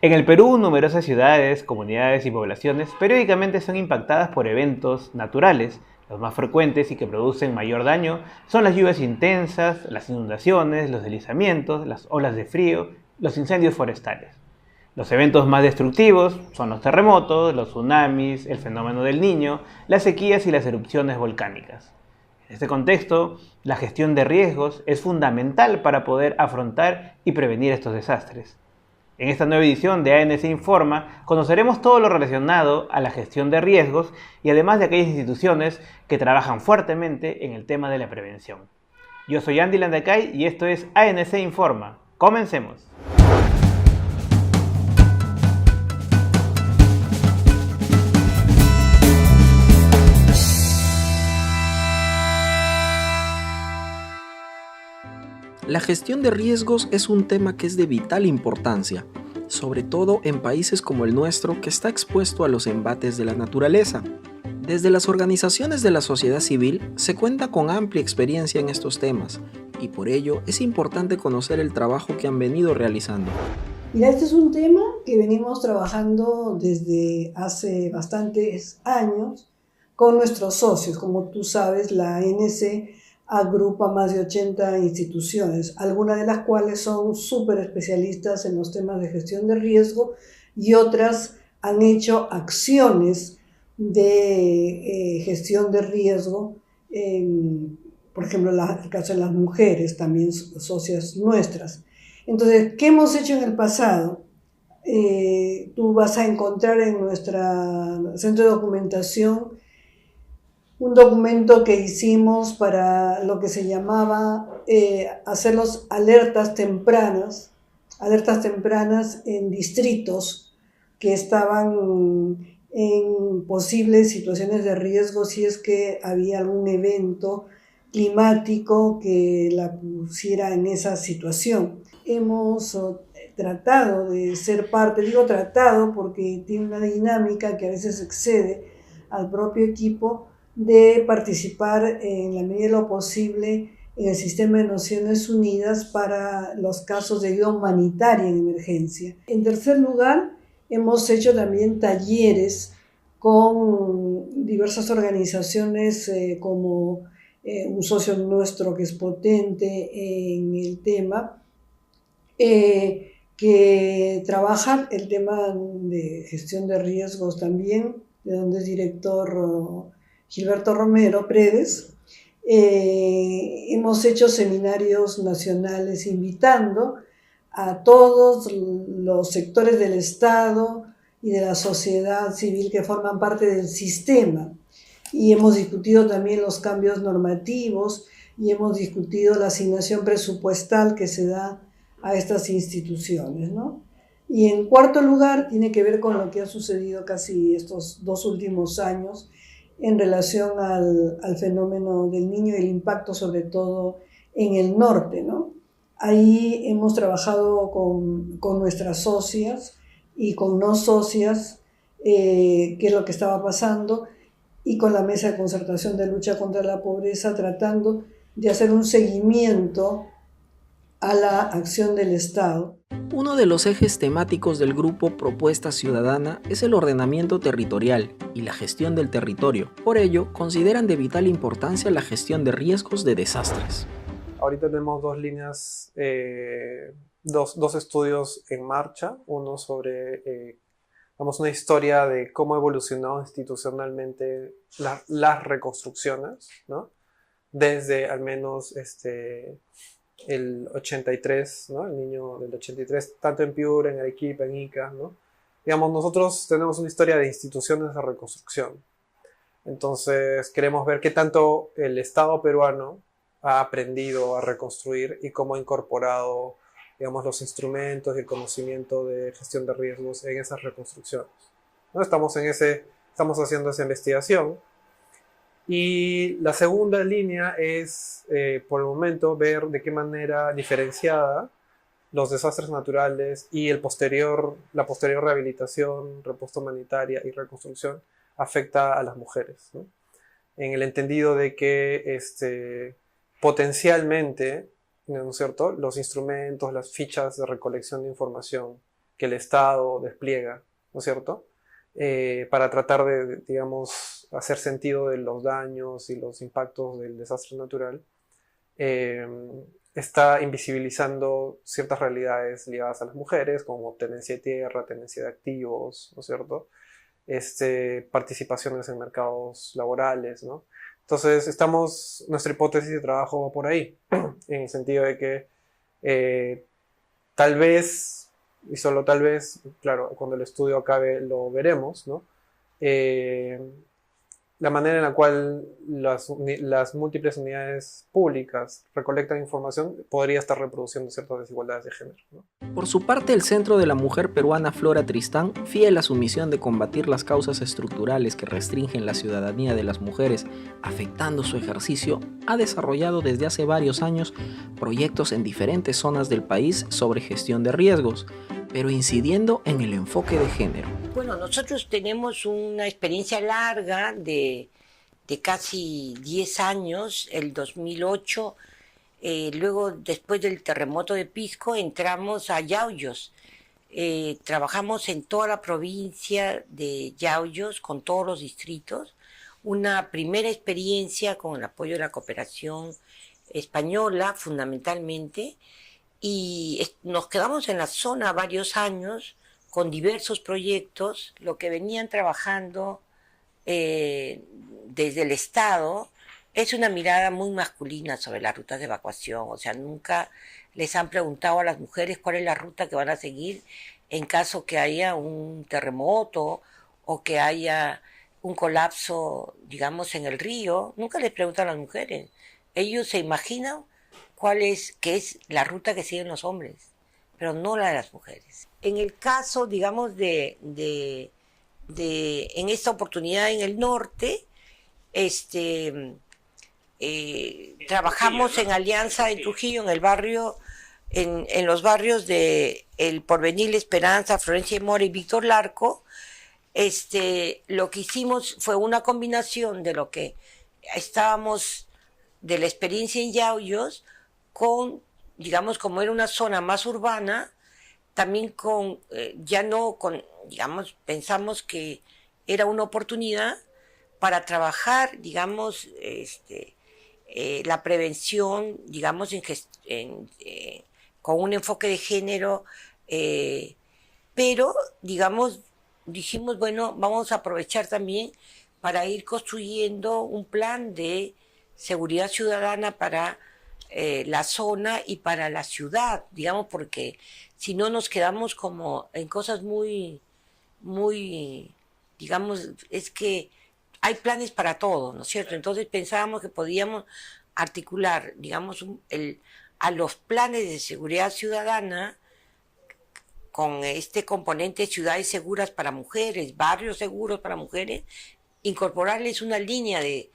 En el Perú, numerosas ciudades, comunidades y poblaciones periódicamente son impactadas por eventos naturales. Los más frecuentes y que producen mayor daño son las lluvias intensas, las inundaciones, los deslizamientos, las olas de frío, los incendios forestales. Los eventos más destructivos son los terremotos, los tsunamis, el fenómeno del Niño, las sequías y las erupciones volcánicas. En este contexto, la gestión de riesgos es fundamental para poder afrontar y prevenir estos desastres. En esta nueva edición de ANC Informa conoceremos todo lo relacionado a la gestión de riesgos y además de aquellas instituciones que trabajan fuertemente en el tema de la prevención. Yo soy Andy Landacay y esto es ANC Informa. ¡Comencemos! La gestión de riesgos es un tema que es de vital importancia, sobre todo en países como el nuestro que está expuesto a los embates de la naturaleza. Desde las organizaciones de la sociedad civil se cuenta con amplia experiencia en estos temas y por ello es importante conocer el trabajo que han venido realizando. Mira, este es un tema que venimos trabajando desde hace bastantes años con nuestros socios. Como tú sabes, la ANC agrupa más de 80 instituciones, algunas de las cuales son súper especialistas en los temas de gestión de riesgo y otras han hecho acciones de gestión de riesgo, por ejemplo, el caso de las mujeres, también socias nuestras. Entonces, ¿qué hemos hecho en el pasado? Tú vas a encontrar en nuestro centro de documentación un documento que hicimos para lo que se llamaba hacer los alertas tempranas en distritos que estaban en posibles situaciones de riesgo si es que había algún evento climático que la pusiera en esa situación. Hemos tratado de ser parte, digo tratado porque tiene una dinámica que a veces excede al propio equipo, de participar en la medida de lo posible en el sistema de Naciones Unidas para los casos de ayuda humanitaria en emergencia. En tercer lugar, hemos hecho también talleres con diversas organizaciones como un socio nuestro que es potente en el tema, que trabajan el tema de gestión de riesgos también, de donde es director Gilberto Romero Predes. Hemos hecho seminarios nacionales invitando a todos los sectores del Estado y de la sociedad civil que forman parte del sistema. Y hemos discutido también los cambios normativos y hemos discutido la asignación presupuestal que se da a estas instituciones, ¿no? Y en cuarto lugar, tiene que ver con lo que ha sucedido casi estos 2 últimos años en relación al fenómeno del Niño y el impacto sobre todo en el norte, ¿no? Ahí hemos trabajado con nuestras socias y con no socias, qué es lo que estaba pasando, y con la Mesa de Concertación de Lucha contra la Pobreza, tratando de hacer un seguimiento a la acción del Estado. Uno de los ejes temáticos del grupo Propuesta Ciudadana es el ordenamiento territorial y la gestión del territorio. Por ello, consideran de vital importancia la gestión de riesgos de desastres. Ahorita tenemos dos líneas, dos estudios en marcha. Uno sobre una historia de cómo ha evolucionado institucionalmente las reconstrucciones, ¿no? Desde al menos el 83, ¿no? El niño del 83, tanto en Piura, en Arequipa, en Ica, ¿no? Digamos, nosotros tenemos una historia de instituciones de reconstrucción. Entonces, queremos ver qué tanto el Estado peruano ha aprendido a reconstruir y cómo ha incorporado, digamos, los instrumentos y el conocimiento de gestión de riesgos en esas reconstrucciones, ¿no? Estamos haciendo esa investigación. Y la segunda línea es, por el momento, ver de qué manera diferenciada los desastres naturales y la posterior rehabilitación, respuesta humanitaria y reconstrucción afecta a las mujeres, ¿no? En el entendido de que potencialmente, ¿no es cierto?, los instrumentos, las fichas de recolección de información que el Estado despliega, ¿no es cierto? Para tratar de, digamos, hacer sentido de los daños y los impactos del desastre natural, está invisibilizando ciertas realidades ligadas a las mujeres, como tenencia de tierra, tenencia de activos, ¿no es cierto? Participaciones en mercados laborales, ¿no? Entonces, nuestra hipótesis de trabajo va por ahí, en el sentido de que tal vez, y solo tal vez, claro, cuando el estudio acabe lo veremos, ¿no? La manera en la cual las múltiples unidades públicas recolectan información podría estar reproduciendo ciertas desigualdades de género, ¿no? Por su parte, el Centro de la Mujer Peruana Flora Tristán, fiel a su misión de combatir las causas estructurales que restringen la ciudadanía de las mujeres, afectando su ejercicio, ha desarrollado desde hace varios años proyectos en diferentes zonas del país sobre gestión de riesgos, pero incidiendo en el enfoque de género. Bueno, nosotros tenemos una experiencia larga de casi 10 años, el 2008. Luego, después del terremoto de Pisco, entramos a Yauyos. Trabajamos en toda la provincia de Yauyos, con todos los distritos. Una primera experiencia con el apoyo de la cooperación española, fundamentalmente. Y nos quedamos en la zona varios años con diversos proyectos, lo que venían trabajando desde el Estado es una mirada muy masculina sobre las rutas de evacuación. O sea, nunca les han preguntado a las mujeres cuál es la ruta que van a seguir en caso que haya un terremoto o que haya un colapso, digamos, en el río. Nunca les preguntan a las mujeres. Ellos se imaginan qué es la ruta que siguen los hombres, pero no la de las mujeres. En el caso, digamos, en esta oportunidad en el norte, trabajamos en alianza en Trujillo, en el barrio, en los barrios de El Porvenir, Esperanza, Florencia de Mora y Víctor Larco. Lo que hicimos fue una combinación de lo que de la experiencia en Yauyos, con, digamos, como era una zona más urbana, también digamos, pensamos que era una oportunidad para trabajar, digamos, la prevención, digamos, con un enfoque de género, pero, digamos, dijimos, bueno, vamos a aprovechar también para ir construyendo un plan de seguridad ciudadana para la zona y para la ciudad, digamos, porque si no nos quedamos como en cosas muy, digamos, es que hay planes para todo, ¿no es cierto? Entonces pensábamos que podíamos articular, digamos, a los planes de seguridad ciudadana con este componente de ciudades seguras para mujeres, barrios seguros para mujeres, incorporarles una línea de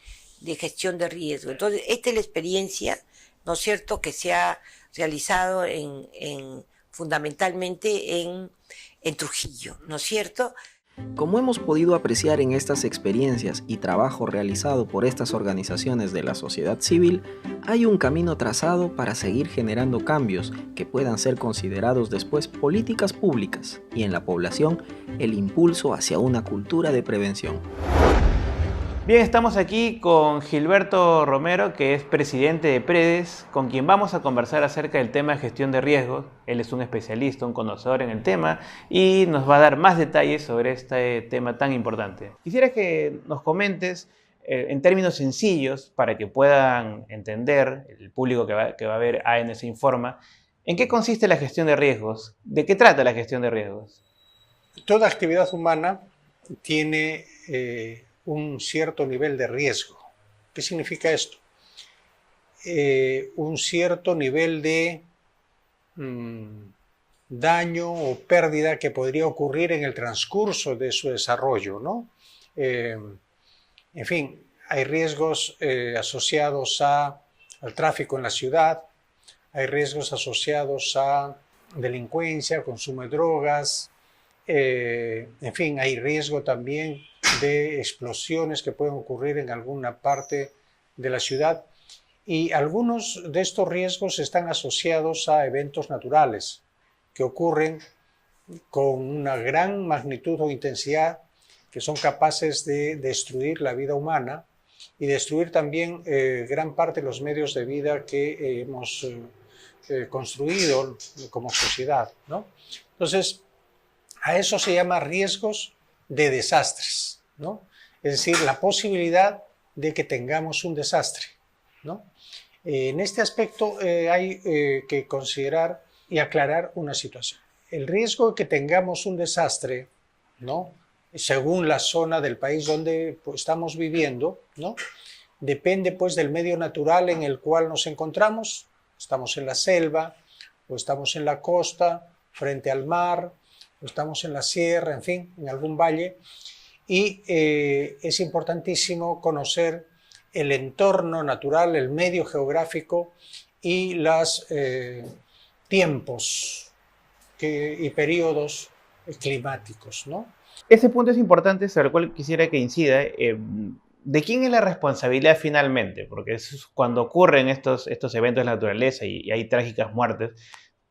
gestión de riesgo. Entonces, esta es la experiencia, ¿no es cierto?, que se ha realizado fundamentalmente en Trujillo, ¿no es cierto? Como hemos podido apreciar en estas experiencias y trabajo realizado por estas organizaciones de la sociedad civil, hay un camino trazado para seguir generando cambios que puedan ser considerados después políticas públicas y en la población el impulso hacia una cultura de prevención. Bien, estamos aquí con Gilberto Romero, que es presidente de PREDES, con quien vamos a conversar acerca del tema de gestión de riesgos. Él es un especialista, un conocedor en el tema y nos va a dar más detalles sobre este tema tan importante. Quisiera que nos comentes en términos sencillos para que puedan entender el público que va a ver ANC Informa, ¿en qué consiste la gestión de riesgos? ¿De qué trata la gestión de riesgos? Toda actividad humana tiene un cierto nivel de riesgo. ¿Qué significa esto? Un cierto nivel de daño o pérdida que podría ocurrir en el transcurso de su desarrollo, ¿no? En fin, hay riesgos asociados al tráfico en la ciudad, hay riesgos asociados a delincuencia, consumo de drogas, en fin, hay riesgo también de explosiones que pueden ocurrir en alguna parte de la ciudad, y algunos de estos riesgos están asociados a eventos naturales que ocurren con una gran magnitud o intensidad que son capaces de destruir la vida humana y destruir también gran parte de los medios de vida que hemos construido como sociedad, ¿no? Entonces, a eso se llama riesgos de desastres, ¿no? Es decir, la posibilidad de que tengamos un desastre, ¿no? En este aspecto hay que considerar y aclarar una situación. El riesgo de que tengamos un desastre, ¿no?, según la zona del país donde estamos viviendo, ¿no?, depende pues del medio natural en el cual nos encontramos. Estamos en la selva, o estamos en la costa, frente al mar, o estamos en la sierra, en fin, en algún valle. Y es importantísimo conocer el entorno natural, el medio geográfico y los tiempos y periodos climáticos, ¿no? Ese punto es importante, sobre el cual quisiera que incida. ¿De quién es la responsabilidad finalmente? Porque cuando ocurren estos eventos de la naturaleza y hay trágicas muertes,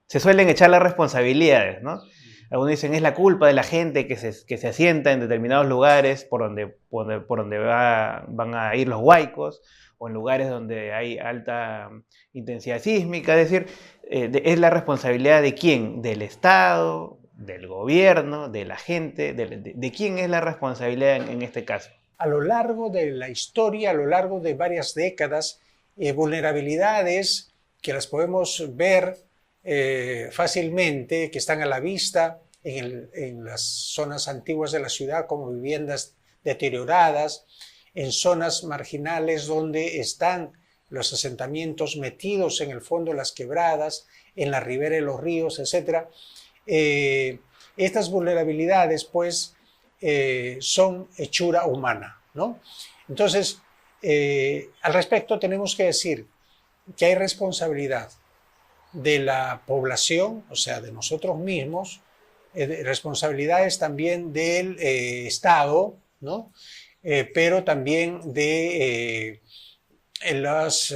se suelen echar las responsabilidades, ¿no? Algunos dicen es la culpa de la gente que se asienta en determinados lugares por donde van a ir los huaicos, o en lugares donde hay alta intensidad sísmica. Es decir, ¿es la responsabilidad de quién? ¿Del Estado? ¿Del gobierno? ¿De la gente? ¿De quién es la responsabilidad en este caso? A lo largo de la historia, a lo largo de varias décadas, vulnerabilidades que las podemos ver fácilmente, que están a la vista en las zonas antiguas de la ciudad, como viviendas deterioradas, en zonas marginales donde están los asentamientos metidos en el fondo de las quebradas, en la ribera de los ríos, etc. Estas vulnerabilidades, pues, son hechura humana, ¿no? Entonces, al respecto tenemos que decir que hay responsabilidad de la población, o sea, de nosotros mismos, responsabilidades también del Estado, ¿no? Pero también de los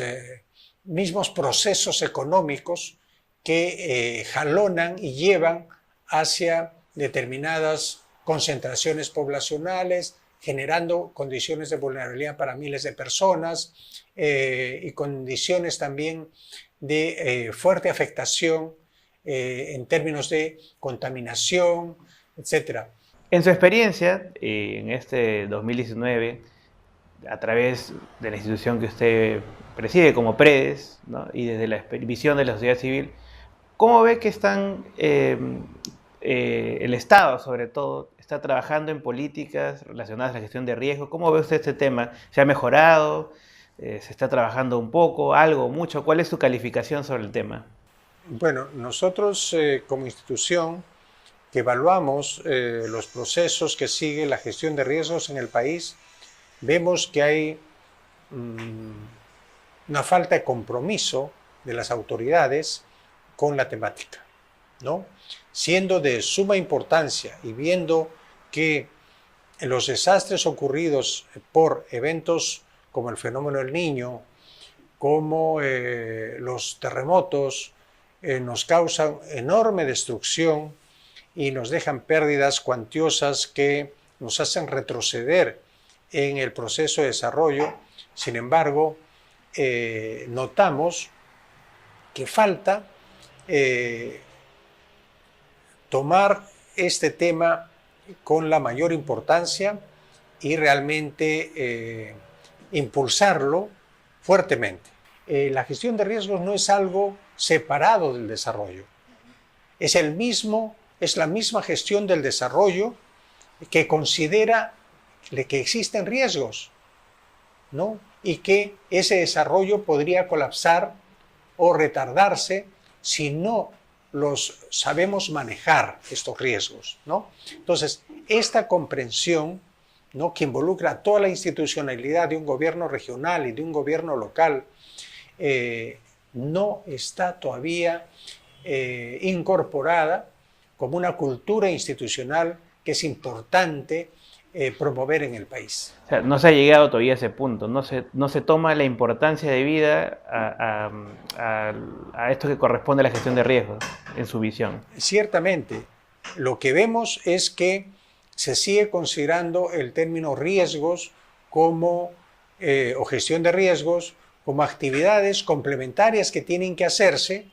mismos procesos económicos que jalonan y llevan hacia determinadas concentraciones poblacionales, generando condiciones de vulnerabilidad para miles de personas y condiciones también de fuerte afectación en términos de contaminación, etc. En su experiencia, en este 2019, a través de la institución que usted preside como PREDES, ¿no?, y desde la visión de la sociedad civil, ¿cómo ve que el Estado, sobre todo, está trabajando en políticas relacionadas a la gestión de riesgo? ¿Cómo ve usted este tema? ¿Se ha mejorado? ¿Se está trabajando un poco, algo, mucho? ¿Cuál es su calificación sobre el tema? Bueno, nosotros como institución que evaluamos los procesos que sigue la gestión de riesgos en el país, vemos que hay una falta de compromiso de las autoridades con la temática, ¿no? Siendo de suma importancia y viendo que los desastres ocurridos por eventos como el fenómeno del Niño, como los terremotos, nos causan enorme destrucción y nos dejan pérdidas cuantiosas que nos hacen retroceder en el proceso de desarrollo. Sin embargo, notamos que falta tomar este tema con la mayor importancia y realmente impulsarlo fuertemente. La gestión de riesgos no es algo separado del desarrollo. Es la misma gestión del desarrollo que considera que existen riesgos, ¿no?, y que ese desarrollo podría colapsar o retardarse si no los sabemos manejar, estos riesgos, ¿no? Entonces, esta comprensión, ¿no?, que involucra toda la institucionalidad de un gobierno regional y de un gobierno local, no está todavía incorporada como una cultura institucional que es importante promover en el país. O sea, no se ha llegado todavía a ese punto, no se toma la importancia debida a esto que corresponde a la gestión de riesgos en su visión. Ciertamente, Lo que vemos es que se sigue considerando el término riesgos como, o gestión de riesgos como actividades complementarias que tienen que hacerse,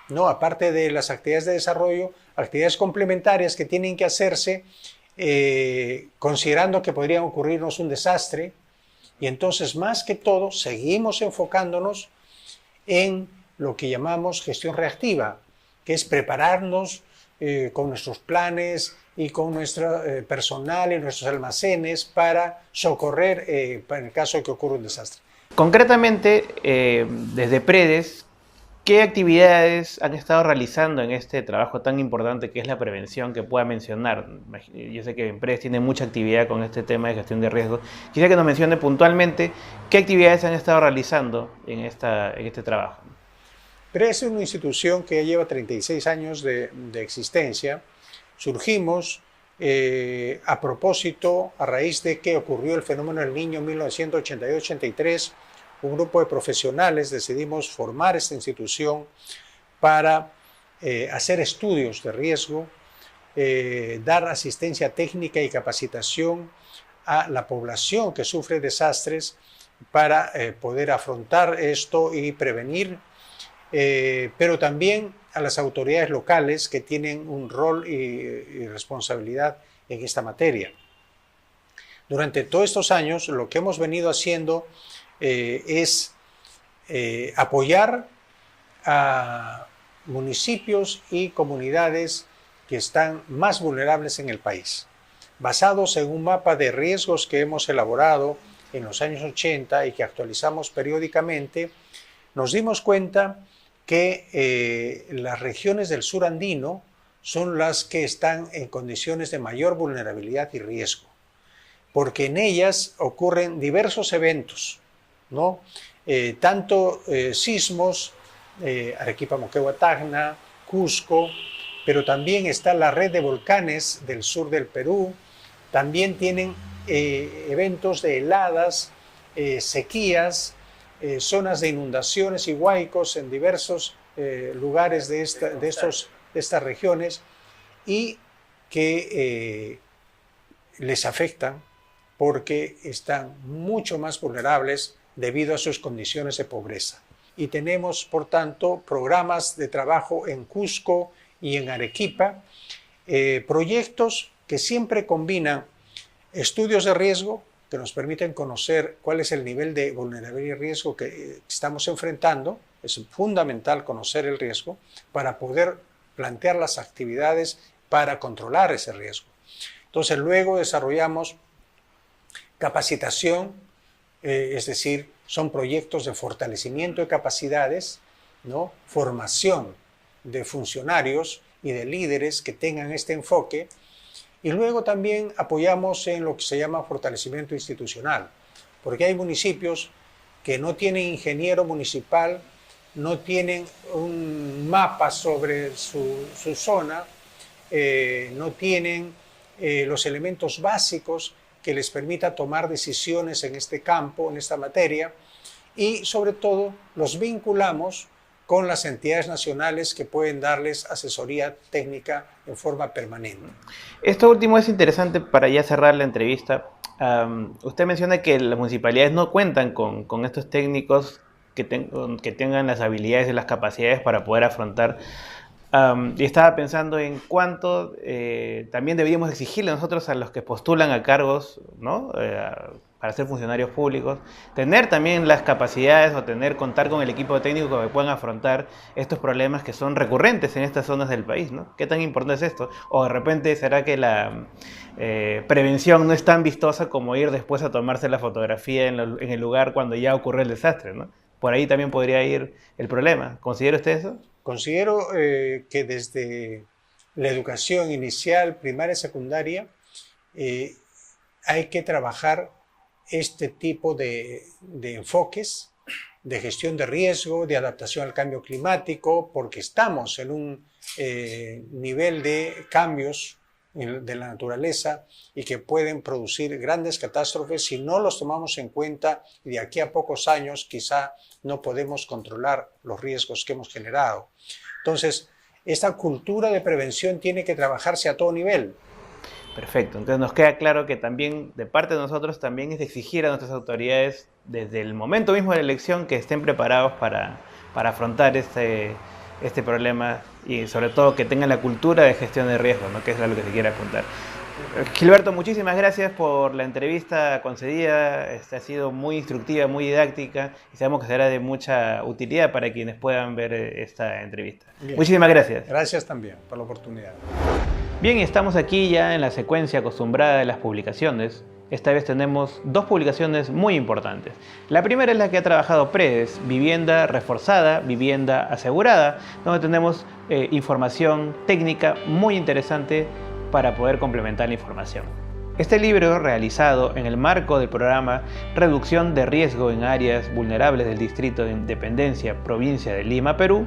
¿no? Aparte de las actividades de desarrollo, actividades complementarias que tienen que hacerse considerando que podría ocurrirnos un desastre. Y entonces, más que todo, seguimos enfocándonos en lo que llamamos gestión reactiva, que es prepararnos con nuestros planes y con nuestro personal y nuestros almacenes para socorrer en el caso de que ocurra un desastre. Concretamente, desde PREDES, ¿qué actividades han estado realizando en este trabajo tan importante que es la prevención que pueda mencionar? Yo sé que en PREDES tiene mucha actividad con este tema de gestión de riesgos. Quisiera que nos mencione puntualmente qué actividades han estado realizando en este trabajo. PREDES es una institución que ya lleva 36 años de existencia. Surgimos a propósito, a raíz de que ocurrió el fenómeno del Niño en 1982-83, un grupo de profesionales decidimos formar esta institución para hacer estudios de riesgo, dar asistencia técnica y capacitación a la población que sufre desastres para poder afrontar esto y prevenir, pero también a las autoridades locales que tienen un rol y responsabilidad en esta materia. Durante todos estos años lo que hemos venido haciendo es apoyar a municipios y comunidades que están más vulnerables en el país, basados en un mapa de riesgos que hemos elaborado en los años 80 y que actualizamos periódicamente. Nos dimos cuenta que las regiones del sur andino son las que están en condiciones de mayor vulnerabilidad y riesgo, porque en ellas ocurren diversos eventos, ¿no? Tanto sismos, Arequipa, Moquegua, Tacna, Cusco, pero también está la red de volcanes del sur del Perú, también tienen eventos de heladas, sequías, zonas de inundaciones y huaicos en diversos lugares de estas regiones y que les afectan porque están mucho más vulnerables debido a sus condiciones de pobreza. Y tenemos, por tanto, programas de trabajo en Cusco y en Arequipa, proyectos que siempre combinan estudios de riesgo que nos permiten conocer cuál es el nivel de vulnerabilidad y riesgo que estamos enfrentando. Es fundamental conocer el riesgo para poder plantear las actividades para controlar ese riesgo. Entonces, luego desarrollamos capacitación, es decir, son proyectos de fortalecimiento de capacidades, ¿no? Formación de funcionarios y de líderes que tengan este enfoque. Y luego también apoyamos en lo que se llama fortalecimiento institucional, porque hay municipios que no tienen ingeniero municipal, no tienen un mapa sobre su zona, no tienen los elementos básicos que les permita tomar decisiones en este campo, en esta materia, y sobre todo los vinculamos con las entidades nacionales que pueden darles asesoría técnica en forma permanente. Esto último es interesante para ya cerrar la entrevista. Usted menciona que las municipalidades no cuentan con estos técnicos que tengan las habilidades y las capacidades para poder afrontar. Y estaba pensando en cuánto también deberíamos exigirle nosotros a los que postulan a cargos, ¿no? Para ser funcionarios públicos, tener también las capacidades o contar con el equipo técnico que puedan afrontar estos problemas que son recurrentes en estas zonas del país, ¿no? ¿Qué tan importante es esto? O de repente será que la prevención no es tan vistosa como ir después a tomarse la fotografía en el lugar cuando ya ocurrió el desastre, ¿no? Por ahí también podría ir el problema. ¿Considera usted eso? Considero que desde la educación inicial, primaria y secundaria, hay que trabajar este tipo de enfoques de gestión de riesgo, de adaptación al cambio climático, porque estamos en un nivel de cambios de la naturaleza y que pueden producir grandes catástrofes si no los tomamos en cuenta y de aquí a pocos años quizá no podemos controlar los riesgos que hemos generado. Entonces, esta cultura de prevención tiene que trabajarse a todo nivel. Perfecto, entonces nos queda claro que también de parte de nosotros también es exigir a nuestras autoridades desde el momento mismo de la elección que estén preparados para afrontar este problema y sobre todo que tengan la cultura de gestión de riesgos, ¿no? Que es a lo que se quiere apuntar. Gilberto, muchísimas gracias por la entrevista concedida, ha sido muy instructiva, muy didáctica y sabemos que será de mucha utilidad para quienes puedan ver esta entrevista. Bien. Muchísimas gracias. Gracias también por la oportunidad. Bien, estamos aquí ya en la secuencia acostumbrada de las publicaciones. Esta vez tenemos dos publicaciones muy importantes. La primera es la que ha trabajado Predes, Vivienda Reforzada, Vivienda Asegurada, donde tenemos información técnica muy interesante para poder complementar la información. Este libro, realizado en el marco del programa Reducción de Riesgo en Áreas Vulnerables del Distrito de Independencia, Provincia de Lima, Perú,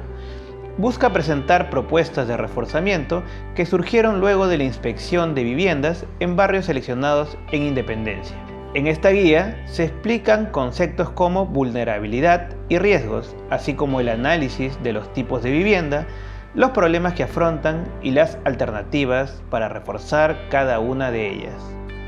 busca presentar propuestas de reforzamiento que surgieron luego de la inspección de viviendas en barrios seleccionados en Independencia. En esta guía se explican conceptos como vulnerabilidad y riesgos, así como el análisis de los tipos de vivienda, los problemas que afrontan y las alternativas para reforzar cada una de ellas.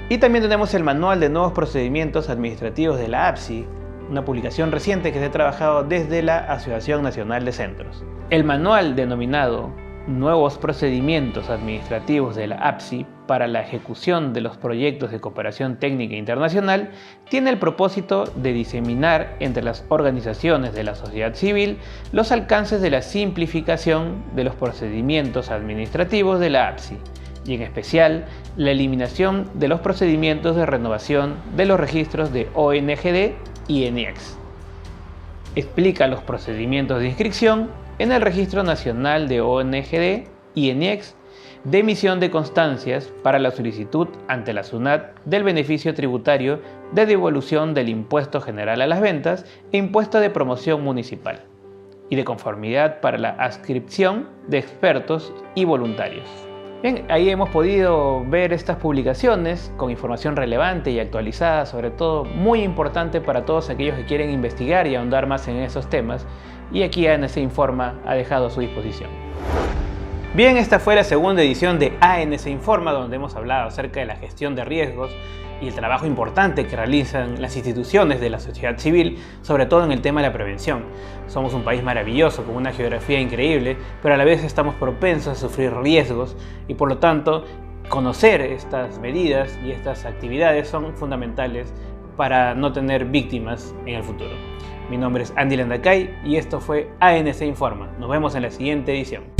Y también tenemos el Manual de Nuevos Procedimientos Administrativos de la APSI, una publicación reciente que se ha trabajado desde la Asociación Nacional de Centros. El manual denominado Nuevos Procedimientos Administrativos de la APSI para la ejecución de los proyectos de cooperación técnica internacional tiene el propósito de diseminar entre las organizaciones de la sociedad civil los alcances de la simplificación de los procedimientos administrativos de la APSI y en especial la eliminación de los procedimientos de renovación de los registros de ONGD y ENIEX. Explica los procedimientos de inscripción en el Registro Nacional de ONGD y ENIEX de emisión de constancias para la solicitud ante la SUNAT del beneficio tributario de devolución del impuesto general a las ventas e impuesto de promoción municipal y de conformidad para la adscripción de expertos y voluntarios. Bien, ahí hemos podido ver estas publicaciones con información relevante y actualizada, sobre todo muy importante para todos aquellos que quieren investigar y ahondar más en esos temas, y aquí ANC Informa ha dejado a su disposición. Bien, esta fue la segunda edición de ANC Informa, donde hemos hablado acerca de la gestión de riesgos y el trabajo importante que realizan las instituciones de la sociedad civil, sobre todo en el tema de la prevención. Somos un país maravilloso, con una geografía increíble, pero a la vez estamos propensos a sufrir riesgos y por lo tanto conocer estas medidas y estas actividades son fundamentales para no tener víctimas en el futuro. Mi nombre es Andy Landacay y esto fue ANC Informa. Nos vemos en la siguiente edición.